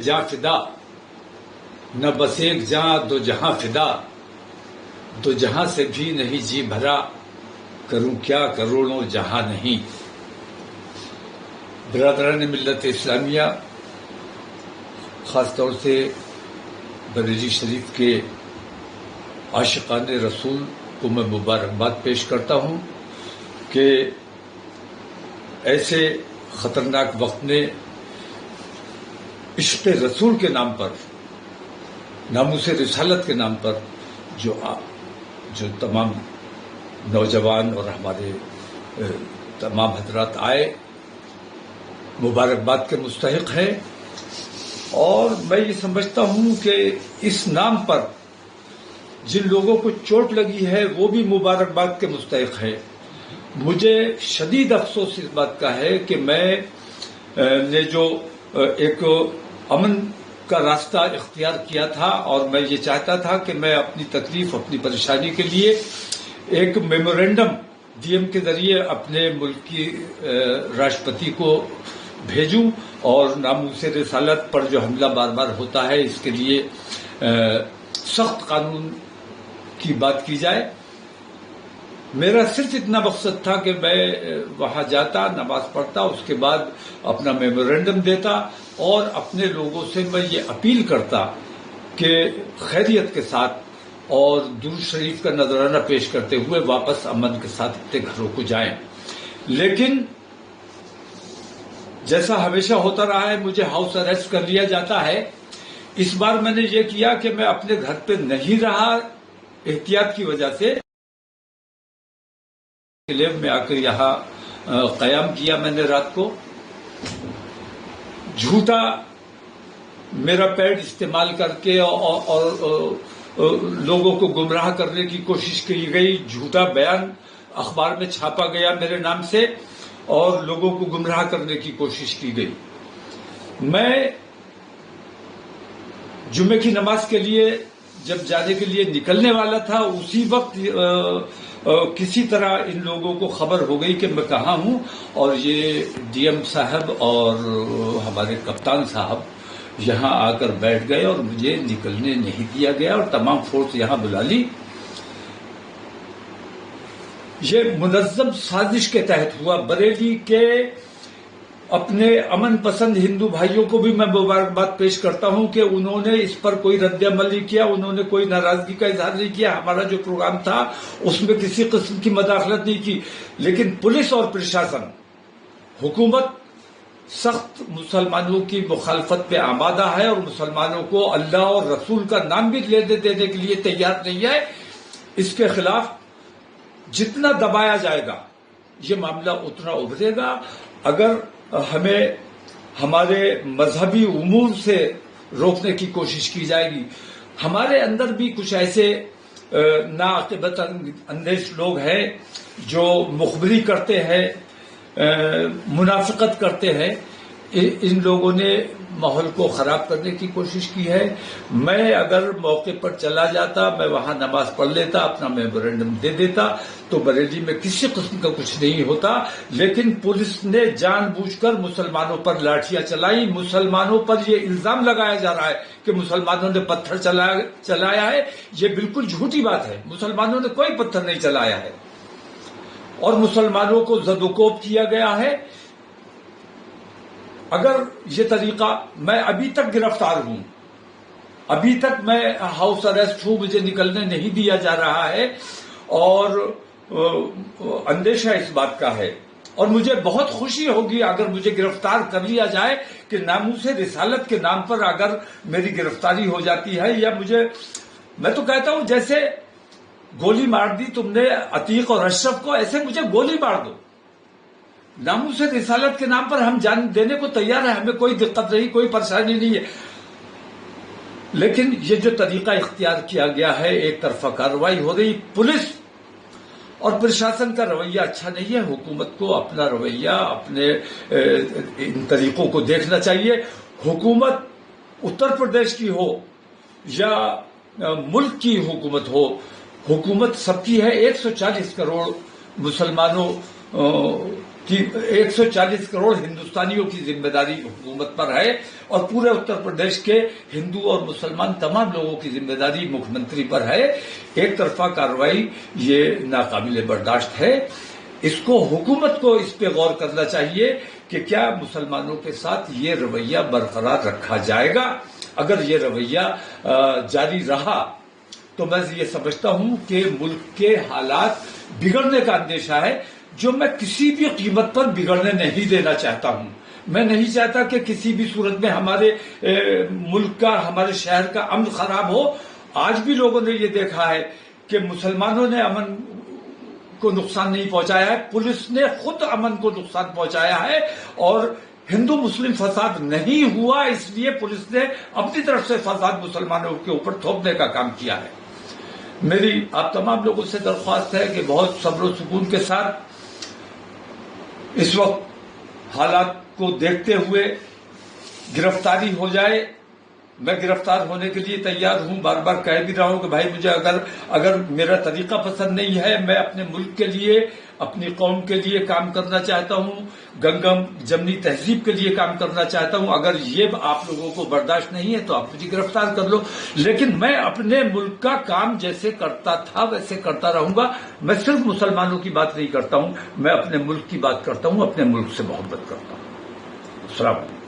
جاں فدا، نہ بس ایک جاں دو جہاں فدا، دو جہاں سے بھی نہیں جی بھرا، کروں کیا کروڑوں جہاں نہیں۔ برادران ملت اسلامیہ، خاص طور سے بریلی شریف کے عاشقان رسول کو میں مبارکباد پیش کرتا ہوں کہ ایسے خطرناک وقت میں عشق رسول کے نام پر، ناموس رسالت کے نام پر جو تمام نوجوان اور ہمارے تمام حضرات آئے، مبارکباد کے مستحق ہیں۔ اور میں یہ سمجھتا ہوں کہ اس نام پر جن لوگوں کو چوٹ لگی ہے وہ بھی مبارکباد کے مستحق ہیں۔ مجھے شدید افسوس اس بات کا ہے کہ میں نے جو ایک امن کا راستہ اختیار کیا تھا، اور میں یہ چاہتا تھا کہ میں اپنی تکلیف، اپنی پریشانی کے لیے ایک میمورینڈم ڈی ایم کے ذریعے اپنے ملک کی راشٹرپتی کو بھیجوں اور ناموس رسالت پر جو حملہ بار بار ہوتا ہے اس کے لیے سخت قانون کی بات کی جائے۔ میرا صرف اتنا مقصد تھا کہ میں وہاں جاتا، نماز پڑھتا، اس کے بعد اپنا میمورینڈم دیتا اور اپنے لوگوں سے میں یہ اپیل کرتا کہ خیریت کے ساتھ اور درود شریف کا نذرانہ پیش کرتے ہوئے واپس امن کے ساتھ اپنے گھروں کو جائیں۔ لیکن جیسا ہمیشہ ہوتا رہا ہے، مجھے ہاؤس اریسٹ کر لیا جاتا ہے۔ اس بار میں نے یہ کیا کہ میں اپنے گھر پہ نہیں رہا، احتیاط کی وجہ سے لیب میں آ کر یہاں قیام کیا میں نے رات کو۔ جھوٹا میرا پیڈ استعمال کر کے اور لوگوں کو گمراہ کرنے کی کوشش کی گئی، جھوٹا بیان اخبار میں چھاپا گیا میرے نام سے اور لوگوں کو گمراہ کرنے کی کوشش کی گئی۔ میں جمعے کی نماز کے لیے جب جانے کے لیے نکلنے والا تھا، اسی وقت کسی طرح ان لوگوں کو خبر ہو گئی کہ میں کہاں ہوں، اور یہ ڈی ایم صاحب اور ہمارے کپتان صاحب یہاں آ کر بیٹھ گئے اور مجھے نکلنے نہیں دیا گیا اور تمام فورس یہاں بلا لی۔ یہ منظم سازش کے تحت ہوا۔ بریلی کے اپنے امن پسند ہندو بھائیوں کو بھی میں مبارکباد پیش کرتا ہوں کہ انہوں نے اس پر کوئی رد عمل نہیں کیا، انہوں نے کوئی ناراضگی کا اظہار نہیں کیا۔ ہمارا جو پروگرام تھا اس میں کسی قسم کی مداخلت نہیں کی، لیکن پولیس اور پرشاسن، حکومت سخت مسلمانوں کی مخالفت پہ آمادہ ہے اور مسلمانوں کو اللہ اور رسول کا نام بھی لینے دینے کے لیے تیار نہیں ہے۔ اس کے خلاف جتنا دبایا جائے گا یہ معاملہ اتنا ابھرے گا۔ اگر ہمیں ہمارے مذہبی امور سے روکنے کی کوشش کی جائے گی، ہمارے اندر بھی کچھ ایسے ناعاقبت اندیش لوگ ہیں جو مخبری کرتے ہیں، منافقت کرتے ہیں، ان لوگوں نے ماحول کو خراب کرنے کی کوشش کی ہے۔ میں اگر موقع پر چلا جاتا، میں وہاں نماز پڑھ لیتا، اپنا میمورینڈم دے دیتا تو بریلی میں کسی قسم کا کچھ نہیں ہوتا، لیکن پولیس نے جان بوجھ کر مسلمانوں پر لاٹھیاں چلائی۔ مسلمانوں پر یہ الزام لگایا جا رہا ہے کہ مسلمانوں نے پتھر چلایا ہے، یہ بالکل جھوٹی بات ہے۔ مسلمانوں نے کوئی پتھر نہیں چلایا ہے اور مسلمانوں کو زد و کوب کیا گیا ہے۔ اگر یہ طریقہ، میں ابھی تک گرفتار ہوں، ابھی تک میں ہاؤس اریسٹ ہوں، مجھے نکلنے نہیں دیا جا رہا ہے اور اندیشہ اس بات کا ہے، اور مجھے بہت خوشی ہوگی اگر مجھے گرفتار کر لیا جائے کہ ناموس رسالت کے نام پر اگر میری گرفتاری ہو جاتی ہے، یا میں تو کہتا ہوں جیسے گولی مار دی تم نے عتیق اور اشرف کو، ایسے مجھے گولی مار دو۔ ناموس رسالت کے نام پر ہم جان دینے کو تیار ہیں، ہمیں کوئی دقت نہیں، کوئی پریشانی نہیں ہے، لیکن یہ جو طریقہ اختیار کیا گیا ہے، ایک طرفہ کارروائی ہو رہی، پولیس اور پرشاسن کا رویہ اچھا نہیں ہے۔ حکومت کو اپنا رویہ، اپنے ان طریقوں کو دیکھنا چاہیے۔ حکومت اتر پردیش کی ہو یا ملک کی حکومت ہو، حکومت سب کی ہے۔ 140 کروڑ مسلمانوں کہ 140 کروڑ ہندوستانیوں کی ذمہ داری حکومت پر ہے اور پورے اتر پردیش کے ہندو اور مسلمان تمام لوگوں کی ذمہ داری مکھیہ منتری پر ہے. ایک طرفہ کارروائی یہ ناقابل برداشت ہے. اس کو حکومت کو اس پہ غور کرنا چاہیے کہ کیا مسلمانوں کے ساتھ یہ رویہ برقرار رکھا جائے گا. اگر یہ رویہ جاری رہا تو میں یہ سمجھتا ہوں کہ ملک کے حالات بگڑنے کا اندیشہ ہے، جو میں کسی بھی قیمت پر بگڑنے نہیں دینا چاہتا ہوں. میں نہیں چاہتا کہ کسی بھی صورت میں ہمارے ملک کا، ہمارے شہر کا امن خراب ہو. آج بھی لوگوں نے یہ دیکھا ہے کہ مسلمانوں نے امن کو نقصان نہیں پہنچایا ہے، پولیس نے خود امن کو نقصان پہنچایا ہے، اور ہندو مسلم فساد نہیں ہوا اس لیے پولیس نے اپنی طرف سے فساد مسلمانوں کے اوپر تھوپنے کا کام کیا ہے. میری آپ تمام لوگوں سے درخواست ہے کہ بہت صبر و سکون کے ساتھ اس وقت حالات کو دیکھتے ہوئے گرفتاری ہو جائے. میں گرفتار ہونے کے لیے تیار ہوں. بار بار کہہ بھی رہا ہوں کہ بھائی مجھے اگر میرا طریقہ پسند نہیں ہے، میں اپنے ملک کے لیے، اپنی قوم کے لیے کام کرنا چاہتا ہوں، گنگم جمنی تہذیب کے لیے کام کرنا چاہتا ہوں. اگر یہ آپ لوگوں کو برداشت نہیں ہے تو آپ مجھے گرفتار کر لو، لیکن میں اپنے ملک کا کام جیسے کرتا تھا ویسے کرتا رہوں گا. میں صرف مسلمانوں کی بات نہیں کرتا ہوں، میں اپنے ملک کی بات کرتا ہوں، اپنے ملک سے محبت کرتا ہوں. السلام علیکم.